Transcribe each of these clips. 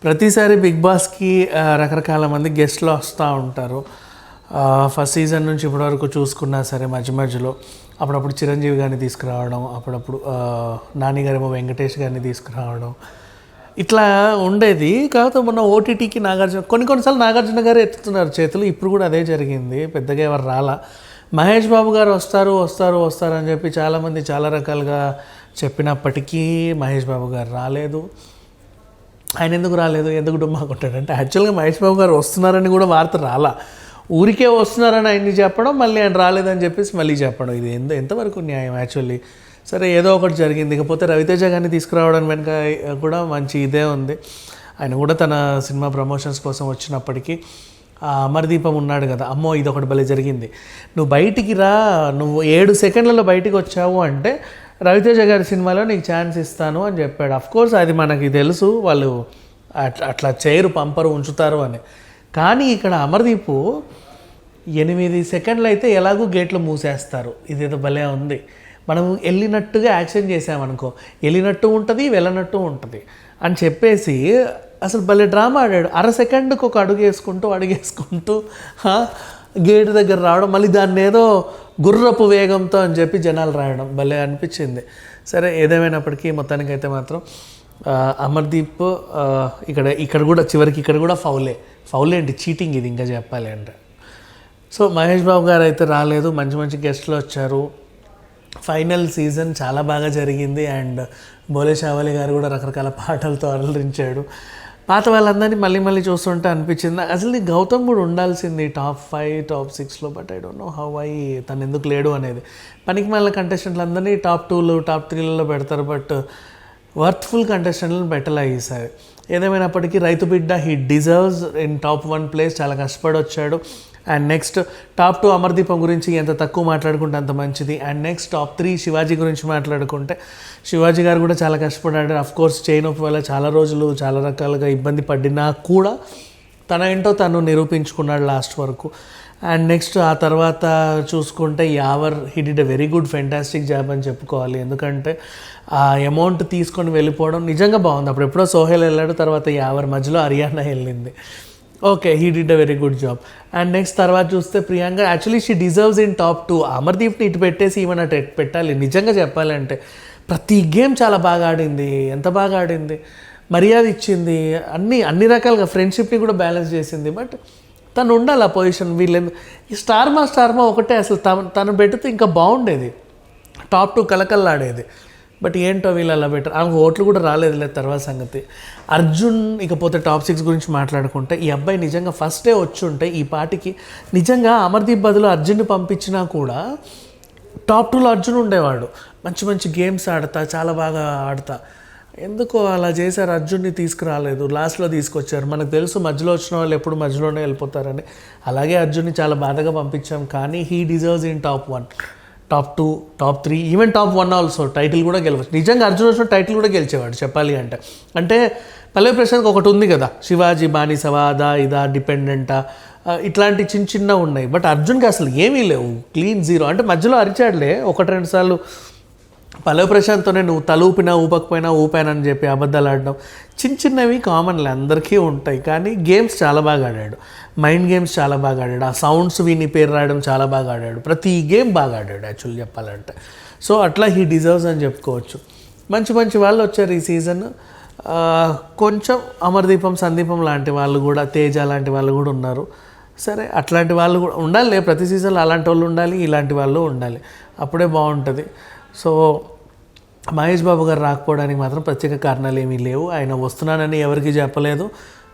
ప్రతిసారి బిగ్ బాస్కి రకరకాల మంది గెస్ట్లు వస్తూ ఉంటారు. ఫస్ట్ సీజన్ నుంచి ఇప్పటివరకు చూసుకున్నా సరే మధ్యలో అప్పుడప్పుడు చిరంజీవి గారిని తీసుకురావడం, అప్పుడప్పుడు నాని గారేమో వెంకటేష్ గారిని తీసుకురావడం, ఇట్లా ఉండేది. కాకపోతే మొన్న ఓటీటీకి కొన్నిసార్లు నాగార్జున గారు ఎత్తుతున్నారు చేతులు. ఇప్పుడు కూడా అదే జరిగింది, పెద్దగా ఎవరు రాలా. మహేష్ బాబు గారు వస్తారు అని చెప్పి చాలామంది చాలా రకాలుగా చెప్పినప్పటికీ మహేష్ బాబు గారు రాలేదు. ఆయన ఎందుకు రాలేదు, ఎందుకు డుమ్మాకుంటాడంటే యాక్చువల్గా మహేష్ బాబు గారు వస్తున్నారని కూడా వార్త రాలా. ఊరికే వస్తున్నారని ఆయన్ని చెప్పడం, మళ్ళీ ఆయన రాలేదని చెప్పేసి మళ్ళీ చెప్పడం, ఇది ఎంతవరకు న్యాయం యాక్చువల్లీ? సరే, ఏదో ఒకటి జరిగింది. ఇకపోతే రవితేజ గారిని తీసుకురావడం వెనుక కూడా మంచి ఇదే ఉంది. ఆయన కూడా తన సినిమా ప్రమోషన్స్ కోసం వచ్చినప్పటికీ అమర్దీపం ఉన్నాడు కదా, అమ్మో ఇదొకటి భలే జరిగింది. నువ్వు బయటికి రా, నువ్వు 7 సెకండ్లలో బయటికి వచ్చావు అంటే రవితేజ గారి సినిమాలో నీకు ఛాన్స్ ఇస్తాను అని చెప్పాడు. అఫ్కోర్స్ అది మనకి తెలుసు, వాళ్ళు అట్లా చేయరు, పంపరు, ఉంచుతారు అని. కానీ ఇక్కడ అమర్దీప్ 8 సెకండ్లు అయితే ఎలాగూ గేట్లు మూసేస్తారు. ఇదేదో భలే ఉంది. మనం వెళ్ళినట్టుగా యాక్షన్ చేసామనుకో, వెళ్ళినట్టు ఉంటుంది, వెళ్ళనట్టు ఉంటుంది అని చెప్పేసి అసలు భలే డ్రామా ఆడాడు. 1/2 సెకండ్కి ఒక అడుగేసుకుంటూ గేట్ దగ్గర రావడం, మళ్ళీ దాన్ని ఏదో గుర్రపు వేగంతో అని చెప్పి జనాలు రాయడం భలే అనిపించింది. సరే, ఏదేమైనప్పటికీ మొత్తానికైతే మాత్రం అమర్దీప్ ఇక్కడ కూడా చివరికి ఇక్కడ కూడా ఫౌలే ఏంటి, చీటింగ్ ఇది ఇంకా చెప్పాలి అంటే. సో మహేష్ బాబు గారు అయితే రాలేదు, మంచి గెస్ట్లు వచ్చారు. ఫైనల్ సీజన్ చాలా బాగా జరిగింది. అండ్ బోలే షావాలి గారు కూడా రకరకాల పాటలతో అలరించాడు. పాత వాళ్ళందరినీ మళ్ళీ చూస్తుంటే అనిపించింది అసలు గౌతమ్ కూడా ఉండాల్సింది టాప్ 5 టాప్ 6లో. But I don't know how తను ఎందుకు లేడు అనేది. పనికి మళ్ళీ కంటెస్టెంట్లు అందరినీ టాప్ 2లో టాప్ 3లలో పెడతారు, బట్ వర్త్ఫుల్ కంటెస్టెంట్లను పెట్టలే ఈసారి. ఏదేమైనప్పటికీ రైతు బిడ్డ he deserves in top 1 place, చాలా కష్టపడి వచ్చాడు. అండ్ నెక్స్ట్ టాప్ 2 అమర్దీపం గురించి ఎంత తక్కువ మాట్లాడుకుంటే అంత మంచిది. అండ్ నెక్స్ట్ టాప్ 3 శివాజీ గురించి మాట్లాడుకుంటే శివాజీ గారు కూడా చాలా కష్టపడ్డాడు. అఫ్కోర్స్ చైన్ ఆఫ్ వల్ల చాలా రోజులు చాలా రకాలుగా ఇబ్బంది పడినా కూడా తన ఏంటో తను నిరూపించుకున్నాడు లాస్ట్ వరకు. అండ్ నెక్స్ట్ ఆ తర్వాత చూసుకుంటే Yawar he did a very good fantastic job అని చెప్పుకోవాలి. ఎందుకంటే ఆ అమౌంట్ తీసుకొని వెళ్ళిపోవడం నిజంగా బాగుంది. అప్పుడు ఎప్పుడో సోహెల్ వెళ్ళాడు, తర్వాత యావర్ మధ్యలో హర్యానా వెళ్ళింది. Okay, he did a very good job. And next తర్వాత చూస్తే Priyanka actually she deserves in top 2. అమర్దీప్ని ఇటు పెట్టేసి ఈవెన్ అటు పెట్టాలి. నిజంగా చెప్పాలంటే ప్రతి గేమ్ చాలా బాగా ఆడింది, ఎంత బాగా ఆడింది, మర్యాద ఇచ్చింది, అన్ని రకాలుగా ఫ్రెండ్షిప్ని కూడా బ్యాలెన్స్ చేసింది. బట్ తను ఉండాలి ఆ పొజిషన్. ఈ స్టార్మా ఒకటే అసలు తను పెడితే ఇంకా బాగుండేది, టాప్ 2 కలకల్లాడేది. బట్ ఏంటో వీళ్ళు అలా బెటర్. ఆమెకు ఓట్లు కూడా రాలేదు తర్వాత సంగతి. అర్జున్ ఇకపోతే టాప్ 6 గురించి మాట్లాడుకుంటే ఈ అబ్బాయి నిజంగా ఫస్టే వచ్చి ఉంటే ఈ పాటికి నిజంగా అమర్దీప్ బదులు అర్జున్ని పంపించినా కూడా టాప్ 2లో అర్జున్ ఉండేవాడు. మంచి గేమ్స్ ఆడతా, చాలా బాగా ఆడతా. ఎందుకో అలా చేశారు, అర్జున్ని తీసుకురాలేదు, లాస్ట్లో తీసుకొచ్చారు. మనకు తెలుసు మధ్యలో వచ్చిన వాళ్ళు ఎప్పుడు మధ్యలోనే వెళ్ళిపోతారని. అలాగే అర్జున్ని చాలా బాధగా పంపించాం. కానీ he deserves in top 1, top 2, top 3, even top 1 also. Title కూడా గెలవచ్చు. నిజంగా అర్జున్ వచ్చిన టైటిల్ కూడా గెలిచేవాడు చెప్పాలి అంటే పల్లవి ప్రశాంత్కి ఒకటి ఉంది కదా, శివాజీ బానిసవా, ఇదా డిపెండెంటా, ఇట్లాంటి చిన్న ఉన్నాయి. బట్ అర్జున్కి అసలు ఏమీ లేవు, క్లీన్ జీరో. అంటే మధ్యలో అరిచాడులే 1-2 సార్లు పల్లవి ప్రశాంత్తోనే, నువ్వు తల ఊపినా ఊపకపోయినా ఊపానని చెప్పి అబద్ధాలు ఆడడం, చిన్నవి కామన్లే, అందరికీ ఉంటాయి. కానీ గేమ్స్ చాలా బాగా ఆడాడు, మైండ్ గేమ్స్ చాలా బాగా ఆడాడు. ఆ సౌండ్స్ విని పేరు రాయడం చాలా బాగా ఆడాడు. ప్రతి గేమ్ బాగా ఆడాడు యాక్చువల్లీ చెప్పాలంటే. సో అట్లా హీ డిజర్వ్స్ అని చెప్పుకోవచ్చు. మంచి వాళ్ళు వచ్చారు ఈ సీజన్. కొంచెం అమర్దీపం, సందీపం లాంటి వాళ్ళు కూడా, తేజ లాంటి వాళ్ళు కూడా ఉన్నారు. సరే, అట్లాంటి వాళ్ళు కూడా ఉండాలి. ప్రతి సీజన్లో అలాంటి వాళ్ళు ఉండాలి, ఇలాంటి వాళ్ళు ఉండాలి, అప్పుడే బాగుంటుంది. సో మహేష్ బాబు గారు రాకపోవడానికి మాత్రం ప్రత్యేక కారణాలు ఏమీ లేవు. ఆయన వస్తున్నానని ఎవరికి చెప్పలేదు,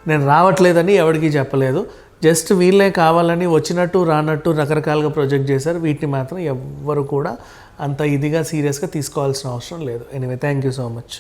నేను రావట్లేదని ఎవరికి చెప్పలేదు. జస్ట్ వీళ్ళే కావాలని వచ్చినట్టు రానట్టు రకరకాలుగా ప్రొజెక్ట్ చేశారు. వీటిని మాత్రం ఎవ్వరు కూడా అంత ఇదిగా సీరియస్గా తీసుకోవాల్సిన అవసరం లేదు. Anyway, thank you so much.